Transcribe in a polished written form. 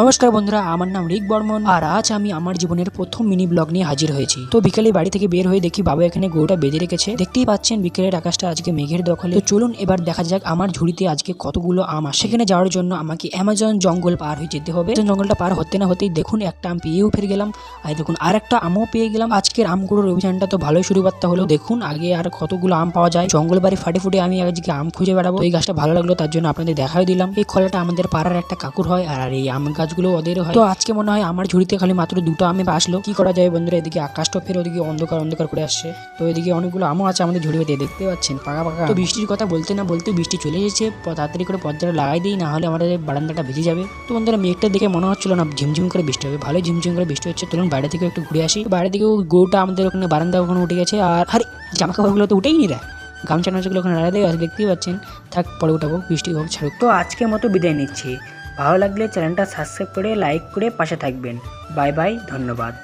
নমস্কার বন্ধুরা, আমার নাম রিক বর্মন আর আজ আমি আমার জীবনের প্রথম মিনি ব্লগ নিয়ে হাজির হয়েছি। তো বিকেলে বাড়ি থেকে বের হয়ে দেখি বাবা এখানে গরুটা বেঁধে রেখেছে। দেখতেই পাচ্ছেন বিকেলের আকাশটা আজকে মেঘের দখলে। তো চলুন এবার দেখা যাক আমার ঝুড়িতে আজকে কতগুলো আম আসে। সেখানে যাওয়ার জন্য আমাকে অ্যামাজন জঙ্গল পার হয়ে যেতে হবে। জঙ্গলটা পার হতে না হতেই দেখুন একটা আম পেয়েও ফিরে গেলাম, আর দেখুন আর একটা আমও পেয়ে গেলাম। আজকের আমগুলোর অভিযানটা তো ভালোই শুরু করতে হলো। দেখুন আগে আর কতগুলো আম পাওয়া যায়। জঙ্গল বাড়ি ফাটে ফুটে আমি আজকে আম খুঁজে বেড়াবো। এই গাছটা ভালো লাগলো, তার জন্য আপনাদের দেখাই দিলাম। এই খোলাটা আমাদের পাড়ার একটা কাকুর হয়, আর এই আম গাছগুলো ওদের হয়। তো আজকে মনে হয় আমার ঝুড়িতে খালি মাত্র দুটো আমে আসলো। কি করা যায় বন্ধুরা, এদিকে আকাশটা ফের ওদিকে অন্ধকার অন্ধকার করে আসছে। তো এদিকে অনেকগুলো আমও আছে আমাদের ঝুড়ি দিয়ে, দেখতে পাচ্ছেন পাকা পাকা। তো বৃষ্টির কথা বলতে না বলতে বৃষ্টি চলে এসেছে। তাড়াতাড়ি করে পর্দাটা লাগাই দিই, না হলে আমাদের বারান্দাটা ভিজে যাবে। তো বন্ধুরা মেঘটা দেখে মনে হচ্ছিল না ঝিমঝিম করে বৃষ্টি হবে, ভালোই ঝিমঝিম করে বৃষ্টি হচ্ছে। চলুন বাইরে থেকে একটু ঘুরে আসি। বাইরে থেকে গরুটা আমাদের ওখানে বারান্দা ওখানে উঠে গেছে, আর আরে জামা কাপড়গুলো তো উঠেই নি রে, গামছা নামছাগুলো ওখানে লাগাই দেয়, দেখতেই পাচ্ছেন। থাক পরে উঠাবো, বৃষ্টি হোক ছাড়ুক। তো আজকের মতো বিদায় নিচ্ছি। ভালো লাগলে চ্যানেলটা সাবস্ক্রাইব করে লাইক করে পাশে থাকবেন। বাই বাই, ধন্যবাদ।